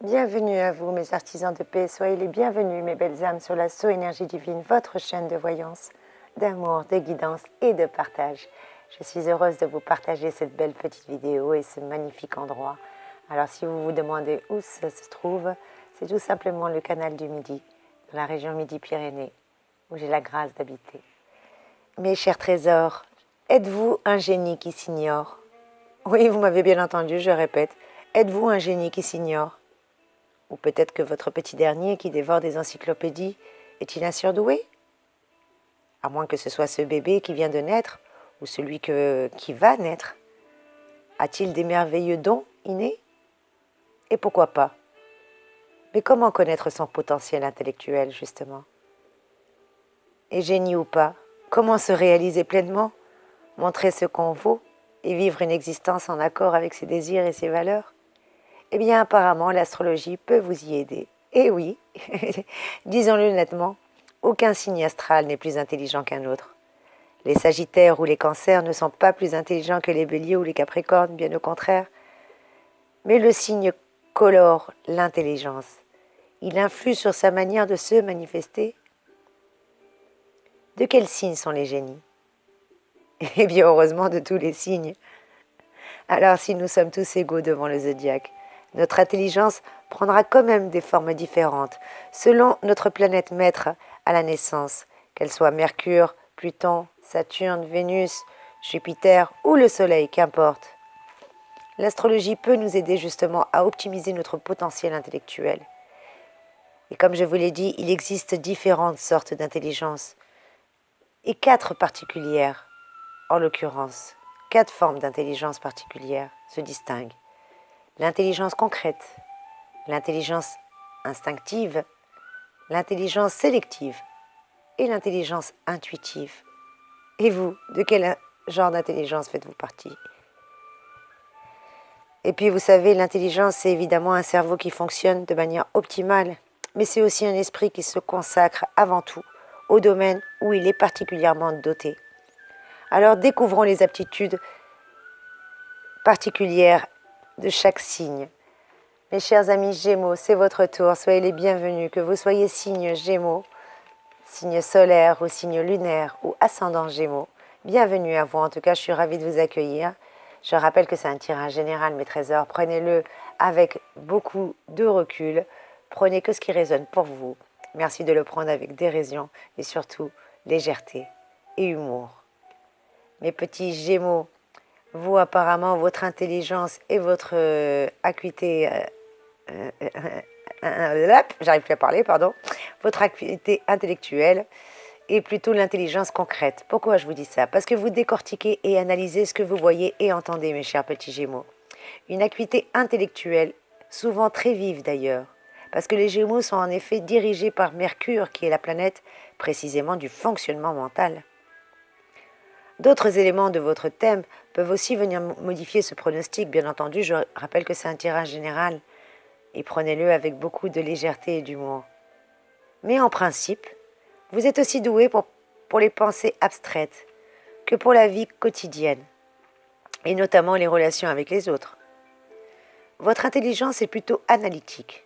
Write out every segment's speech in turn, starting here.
Bienvenue à vous, mes artisans de paix. Soyez les bienvenus, mes belles âmes, sur la So Énergie Divine, votre chaîne de voyance, d'amour, de guidance et de partage. Je suis heureuse de vous partager cette belle petite vidéo et ce magnifique endroit. Alors, si vous vous demandez où ça se trouve, c'est tout simplement le canal du Midi, dans la région Midi-Pyrénées, où j'ai la grâce d'habiter. Mes chers trésors, êtes-vous un génie qui s'ignore? Oui, vous m'avez bien entendu, je répète. Êtes-vous un génie qui s'ignore? Ou peut-être que votre petit dernier qui dévore des encyclopédies est-il un surdoué? À moins que ce soit ce bébé qui vient de naître, ou celui qui va naître. A-t-il des merveilleux dons innés? Et pourquoi pas? Mais comment connaître son potentiel intellectuel, justement? Et génie ou pas, comment se réaliser pleinement, montrer ce qu'on vaut et vivre une existence en accord avec ses désirs et ses valeurs? Eh bien, apparemment, l'astrologie peut vous y aider. Et oui, disons-le nettement, aucun signe astral n'est plus intelligent qu'un autre. Les Sagittaires ou les Cancers ne sont pas plus intelligents que les Béliers ou les Capricornes, bien au contraire. Mais le signe colore l'intelligence. Il influe sur sa manière de se manifester. De quels signes sont les génies? Eh bien, heureusement, de tous les signes. Alors, si nous sommes tous égaux devant le zodiaque, notre intelligence prendra quand même des formes différentes, selon notre planète maître à la naissance, qu'elle soit Mercure, Pluton, Saturne, Vénus, Jupiter ou le Soleil, qu'importe. L'astrologie peut nous aider justement à optimiser notre potentiel intellectuel. Et comme je vous l'ai dit, il existe différentes sortes d'intelligence, et 4 particulières, en l'occurrence. 4 formes d'intelligence particulières se distinguent. L'intelligence concrète, l'intelligence instinctive, l'intelligence sélective et l'intelligence intuitive. Et vous, de quel genre d'intelligence faites-vous partie? Et puis vous savez, l'intelligence, c'est évidemment un cerveau qui fonctionne de manière optimale, mais c'est aussi un esprit qui se consacre avant tout au domaine où il est particulièrement doté. Alors découvrons les aptitudes particulières de chaque signe. Mes chers amis Gémeaux, c'est votre tour, soyez les bienvenus, que vous soyez signe Gémeaux, signe solaire ou signe lunaire ou ascendant Gémeaux. Bienvenue à vous, en tout cas je suis ravie de vous accueillir. Je rappelle que c'est un tirage général, mes trésors, prenez-le avec beaucoup de recul, prenez que ce qui résonne pour vous. Merci de le prendre avec déraison et surtout légèreté et humour. Mes petits Gémeaux, vous apparemment, votre intelligence et votre acuité... j'arrive plus à parler, pardon. Votre acuité intellectuelle et plutôt l'intelligence concrète. Pourquoi je vous dis ça? Parce que vous décortiquez et analysez ce que vous voyez et entendez, mes chers petits Gémeaux. Une acuité intellectuelle, souvent très vive d'ailleurs, parce que les Gémeaux sont en effet dirigés par Mercure, qui est la planète précisément du fonctionnement mental. D'autres éléments de votre thème peuvent aussi venir modifier ce pronostic. Bien entendu, je rappelle que c'est un tirage général et prenez-le avec beaucoup de légèreté et d'humour. Mais en principe, vous êtes aussi doué pour les pensées abstraites que pour la vie quotidienne, et notamment les relations avec les autres. Votre intelligence est plutôt analytique,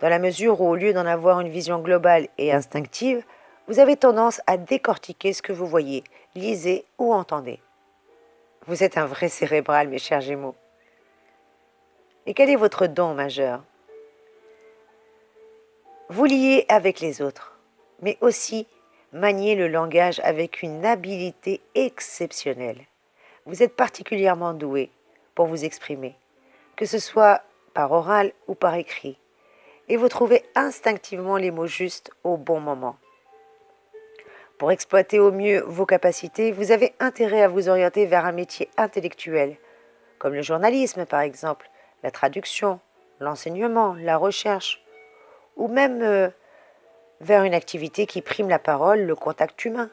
dans la mesure où au lieu d'en avoir une vision globale et instinctive, vous avez tendance à décortiquer ce que vous voyez, lisez ou entendez. Vous êtes un vrai cérébral, mes chers Gémeaux. Et quel est votre don majeur? Vous liez avec les autres, mais aussi maniez le langage avec une habileté exceptionnelle. Vous êtes particulièrement doué pour vous exprimer, que ce soit par oral ou par écrit, et vous trouvez instinctivement les mots justes au bon moment. Pour exploiter au mieux vos capacités, vous avez intérêt à vous orienter vers un métier intellectuel, comme le journalisme par exemple, la traduction, l'enseignement, la recherche, ou même vers une activité qui prime la parole, le contact humain.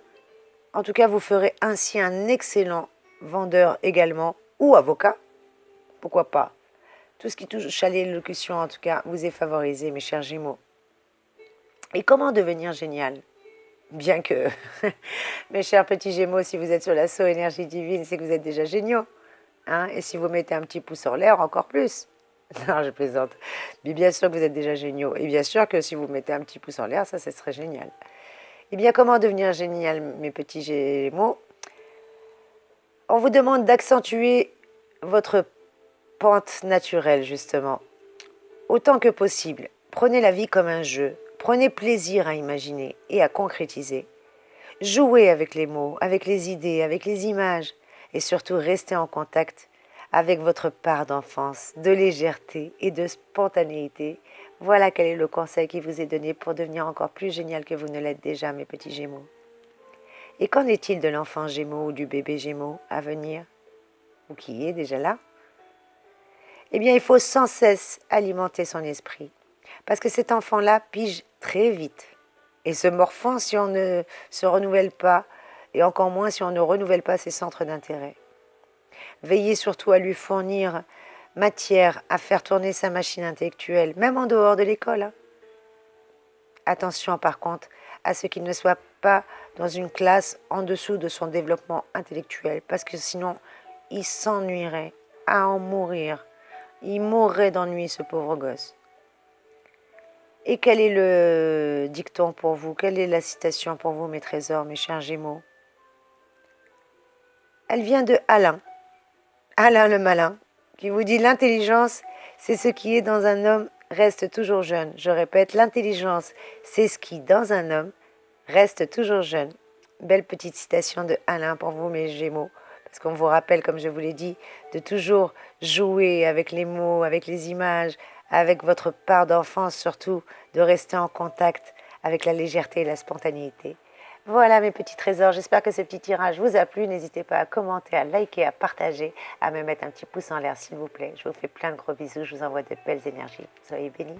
En tout cas, vous ferez ainsi un excellent vendeur également, ou avocat, pourquoi pas. Tout ce qui touche à l'élocution, en tout cas, vous est favorisé, mes chers Gémeaux. Et comment devenir génial? Bien que, mes chers petits Gémeaux, si vous êtes sur la So Énergie Divine, c'est que vous êtes déjà géniaux. Hein? Et si vous mettez un petit pouce en l'air, encore plus. Non, je plaisante. Mais bien sûr que vous êtes déjà géniaux. Et bien sûr que si vous mettez un petit pouce en l'air, ça, ce serait génial. Eh bien, comment devenir génial, mes petits Gémeaux? On vous demande d'accentuer votre pente naturelle, justement. Autant que possible, prenez la vie comme un jeu. Prenez plaisir à imaginer et à concrétiser. Jouez avec les mots, avec les idées, avec les images. Et surtout, restez en contact avec votre part d'enfance, de légèreté et de spontanéité. Voilà quel est le conseil qui vous est donné pour devenir encore plus génial que vous ne l'êtes déjà, mes petits Gémeaux. Et qu'en est-il de l'enfant Gémeaux ou du bébé Gémeaux à venir, ou qui est déjà là? Eh bien, il faut sans cesse alimenter son esprit, parce que cet enfant-là pige très vite et se morfond si on ne se renouvelle pas, et encore moins si on ne renouvelle pas ses centres d'intérêt. Veillez surtout à lui fournir matière à faire tourner sa machine intellectuelle, même en dehors de l'école. Attention par contre à ce qu'il ne soit pas dans une classe en dessous de son développement intellectuel, parce que sinon il s'ennuierait à en mourir. Il mourrait d'ennui, ce pauvre gosse. Et quel est le dicton pour vous? Quelle est la citation pour vous, mes trésors, mes chers Gémeaux? Elle vient de Alain le malin, qui vous dit: l'intelligence, c'est ce qui est dans un homme reste toujours jeune. Je répète, l'intelligence, c'est ce qui, dans un homme, reste toujours jeune. Belle petite citation de Alain pour vous, mes Gémeaux, parce qu'on vous rappelle, comme je vous l'ai dit, de toujours jouer avec les mots, avec les images, avec votre part d'enfance surtout, de rester en contact avec la légèreté et la spontanéité. Voilà mes petits trésors, j'espère que ce petit tirage vous a plu. N'hésitez pas à commenter, à liker, à partager, à me mettre un petit pouce en l'air s'il vous plaît. Je vous fais plein de gros bisous, je vous envoie de belles énergies. Soyez bénis.